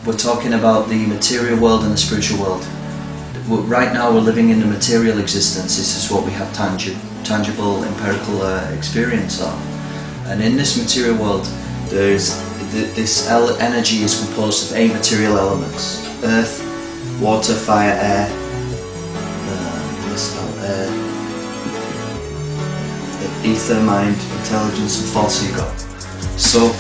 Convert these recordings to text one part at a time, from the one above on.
we're talking about the material world and the spiritual world. Right now we're living in the material existence. This is what we have tangible, empirical experience of. And in this material world, this energy is composed of 8 material elements: earth, water, fire, air, ether, mind, intelligence, and false ego. So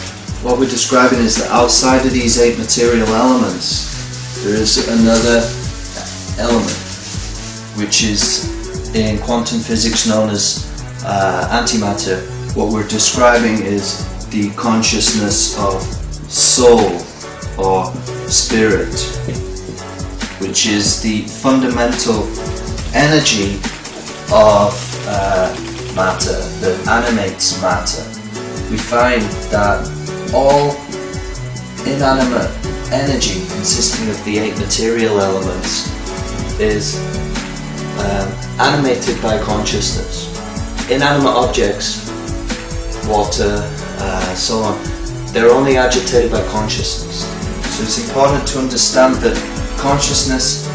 what we're describing is that outside of these 8 material elements, there is another element, which is in quantum physics known as antimatter. What we're describing is the consciousness of soul or spirit, which is the fundamental energy of matter that animates matter. We find that all inanimate energy consisting of the 8 material elements is animated by consciousness. Inanimate objects, water, so on, they're only agitated by consciousness. So it's important to understand that consciousness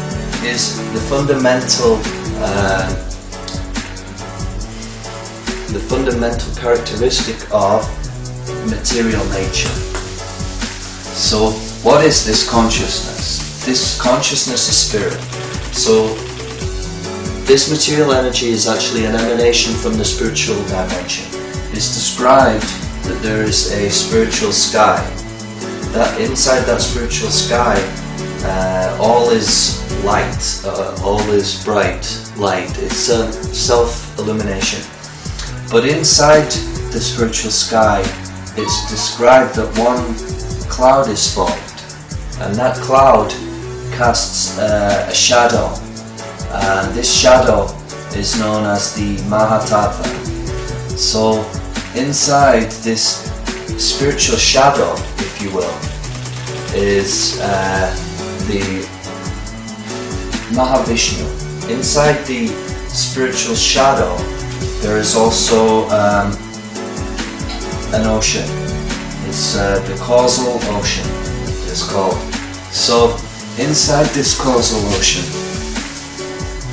is the fundamental characteristic of material nature. So what is this consciousness? This consciousness is spirit. So this material energy is actually an emanation from the spiritual dimension. It's described that there is a spiritual sky. That inside that spiritual sky, all is light, all is bright light. It's a self-illumination. But inside the spiritual sky, it's described that one cloud is formed, and that cloud casts a shadow, and this shadow is known as the Mahatattva. So inside this spiritual shadow, if you will, is the Mahavishnu. Inside the spiritual shadow, there is also an ocean. It's the causal ocean, it's called. So inside this causal ocean,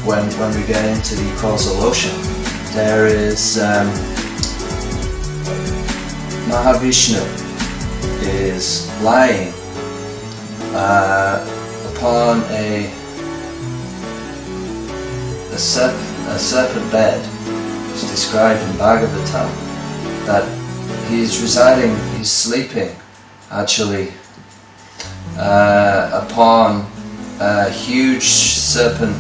when we get into the causal ocean, there is Mahavishnu is lying upon a serpent bed. It's described in Bhagavatam that he's sleeping actually upon a huge serpent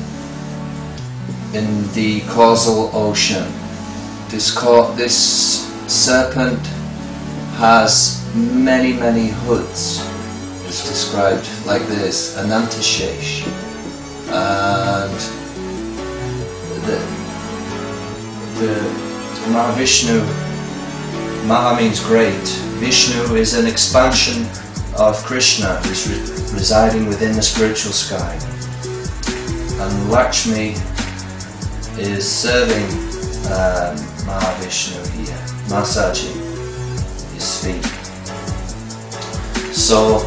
in the causal ocean. This serpent has many hoods. It's described like this: Anantashesh. And the Mahavishnu, Maha means great. Vishnu is an expansion of Krishna, who's residing within the spiritual sky. And Lakshmi is serving Mahavishnu here, massaging his feet. So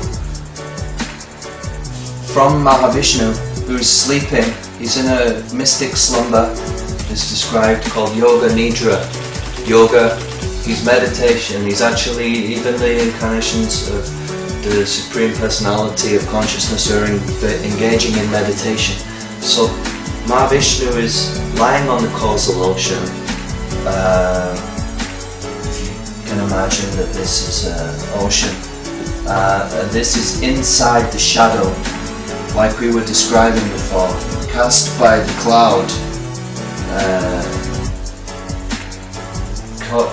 from Mahavishnu, who's sleeping, he's in a mystic slumber, it's described, called Yoga Nidra. Yoga, he's meditation, he's actually, even the incarnations of the Supreme Personality of Consciousness are engaging in meditation. So Mahavishnu is lying on the causal ocean. If you can imagine that this is an ocean. And this is inside the shadow, like we were describing before, cast by the cloud,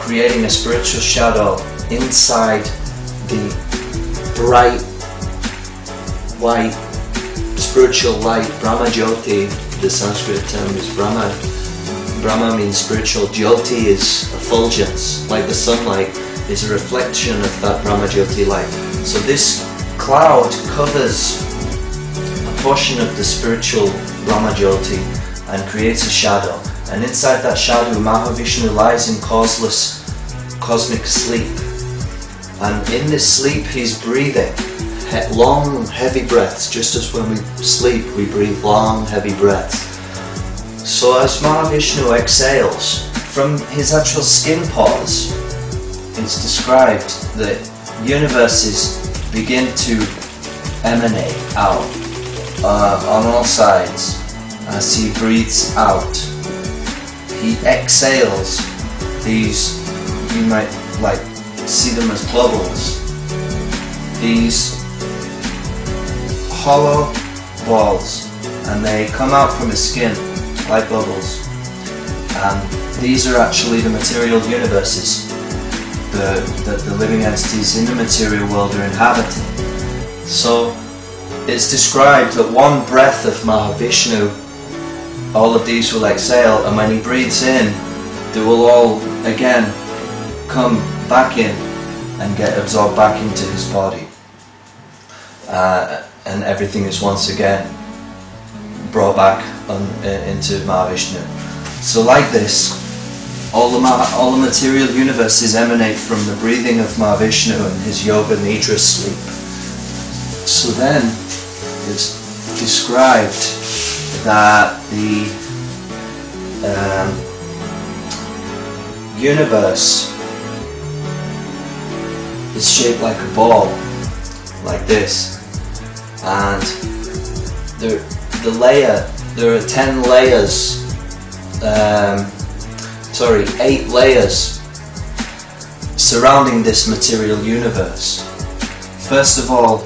creating a spiritual shadow inside the bright white spiritual light. Brahma Jyoti, the Sanskrit term is Brahma. Brahma means spiritual. Jyoti is effulgence, like the sunlight is a reflection of that Brahma Jyoti light. So this cloud covers a portion of the spiritual Brahma Jyoti and creates a shadow. And inside that shadow, Mahavishnu lies in causeless cosmic sleep. And in this sleep, he's breathing. long, heavy breaths, just as when we sleep, we breathe long, heavy breaths. So as Mahavishnu exhales, from his actual skin pores, it's described that universes begin to emanate out on all sides as he breathes out. He exhales these, you might like see them as bubbles, these hollow balls, and they come out from his skin like bubbles, and these are actually the material universes that the living entities in the material world are inhabiting. So it's described that one breath of Mahavishnu, all of these will exhale, and when he breathes in, they will all again come back in and get absorbed back into his body, and everything is once again brought back into Mahavishnu. So like this, all the material universes emanate from the breathing of Mahavishnu and his yoga nidra sleep. So then it's described that the universe is shaped like a ball, like this, and there are 10 layers, 8 layers surrounding this material universe. First of all,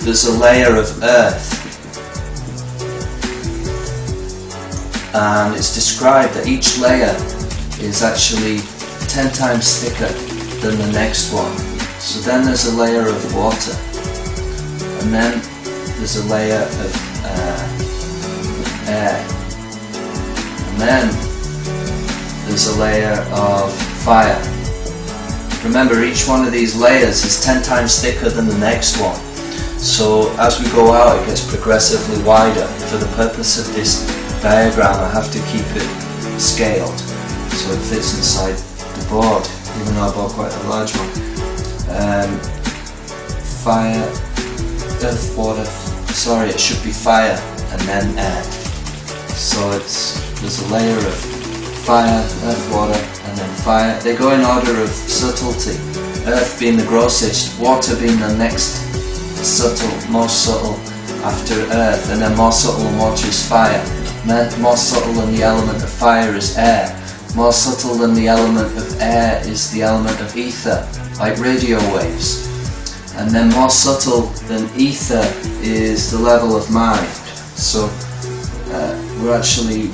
there's a layer of earth, and it's described that each layer is actually 10 times thicker than the next one. So then there's a layer of water, and then there's a layer of air, and then there's a layer of fire. Remember, each one of these layers is 10 times thicker than the next one. So as we go out, it gets progressively wider. For the purpose of this diagram, I have to keep it scaled so it fits inside the board, even though I bought quite a large one. Fire, earth, water, sorry, it should be fire and then air. So there's a layer of fire, earth, water, and then fire. They go in order of subtlety. Earth being the grossest, water being the next most subtle after earth, and then more subtle than water is fire. More subtle than the element of fire is air. More subtle than the element of air is the element of ether, like radio waves. And then more subtle than ether is the level of mind. So we're actually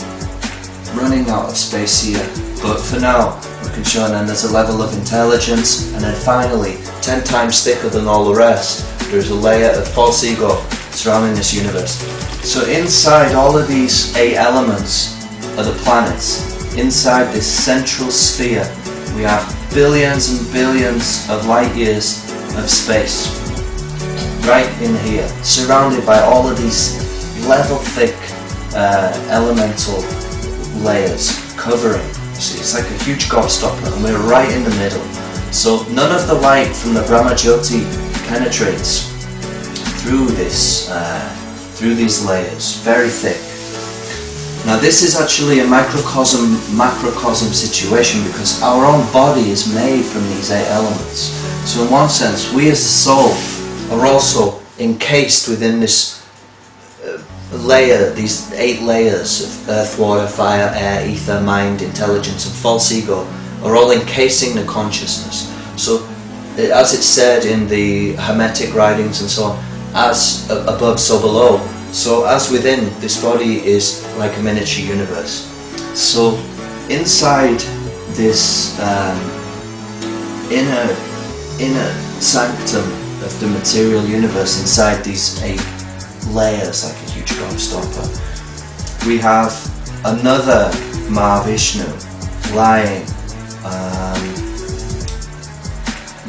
running out of space here, but for now we can show, and then there's a level of intelligence, and then finally 10 times thicker than all the rest, there's a layer of false ego surrounding this universe. So inside all of these 8 elements are the planets. Inside this central sphere we have billions and billions of light years of space, right in here, surrounded by all of these level thick elemental layers covering. See, it's like a huge gobstopper, and we're right in the middle. So none of the light from the Brahmajyoti penetrates through this, through these layers, very thick. Now this is actually a microcosm, macrocosm situation, because our own body is made from these 8 elements. So in one sense, we as the soul are also encased within this layer, these 8 layers of earth, water, fire, air, ether, mind, intelligence, and false ego are all encasing the consciousness. So as it's said in the Hermetic writings and so on, as above so below, so as within, this body is like a miniature universe. So inside this inner sanctum of the material universe, inside these 8 layers, like a huge gobstopper, we have another Mahavishnu lying.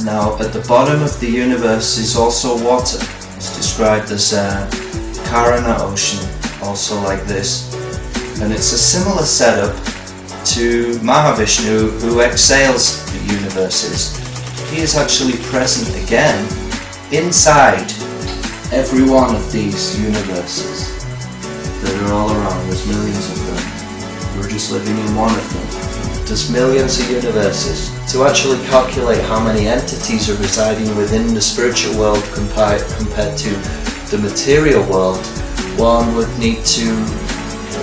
Now at the bottom of the universe is also water. It's described as a Karana ocean, also like this, and it's a similar setup to Mahavishnu, who exhales the universes. He is actually present again inside every one of these universes that are all around, there's millions of them. We're just living in one of them. There's millions of universes. To actually calculate how many entities are residing within the spiritual world compared to the material world, one would need to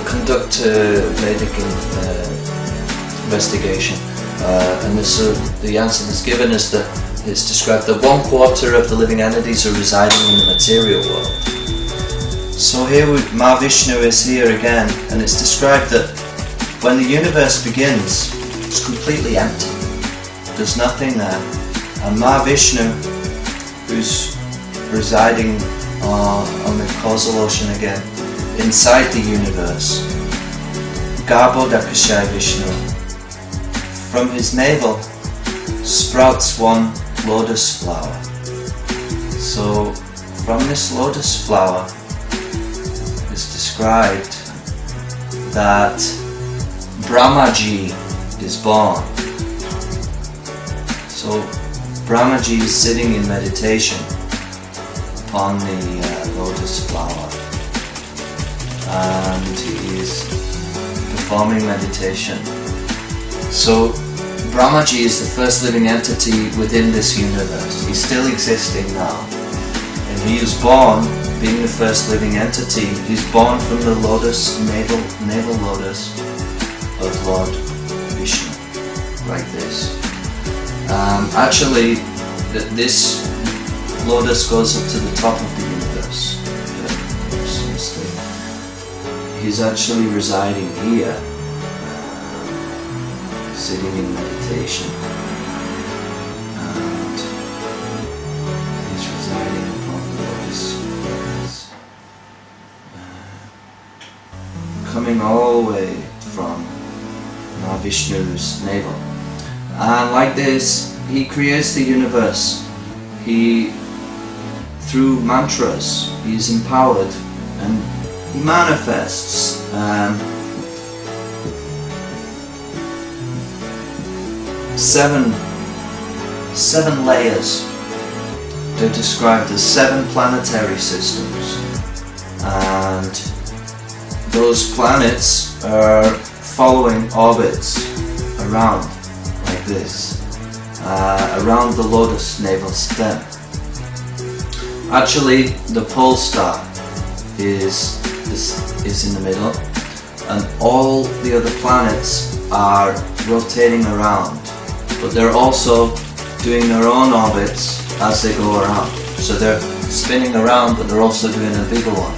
conduct a Vedic investigation. And the answer that's given is that it's described that 1/4 of the living entities are residing in the material world. So here Mahavishnu is here again, and it's described that when the universe begins, it's completely empty. There's nothing there. And Mahavishnu, who's residing on the causal ocean again, inside the universe, Garbhodakashaya Vishnu, from his navel sprouts one lotus flower. So from this lotus flower it's described that Brahmaji is born. So Brahmaji is sitting in meditation upon the lotus flower, and he is performing meditation. So Brahmaji is the first living entity within this universe. He's still existing now. And he is born, being the first living entity, he's born from the lotus, navel lotus of Lord Vishnu, like this. Actually, this lotus goes up to the top of the universe. He's actually residing here, sitting in meditation, and he's residing upon the lotus, coming all the way from Vishnu's navel. And like this, he creates the universe. He, through mantras, he is empowered and he manifests seven layers. They're described as 7 planetary systems, and those planets are following orbits around like this, around the lotus navel stem. Actually, the pole star is in the middle, and all the other planets are rotating around, but they're also doing their own orbits as they go around. So they're spinning around, but they're also doing a bigger one.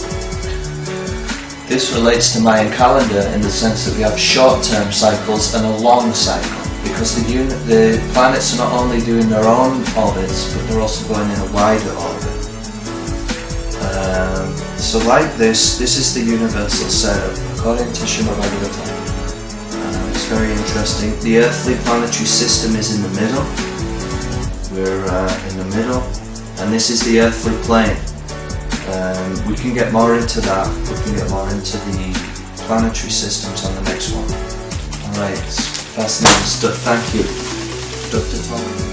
This relates to Mayan calendar in the sense that we have short-term cycles and a long cycle, because the planets are not only doing their own orbits, but they're also going in a wider orbit. So like this is the universal setup according to Srimad Bhagavatam. It's very interesting. The earthly planetary system is in the middle. We're in the middle, and this is the earthly plane. We can get more into that. We can get more into the planetary systems on the next one. Alright, fascinating stuff. Thank you, Dr. Tom.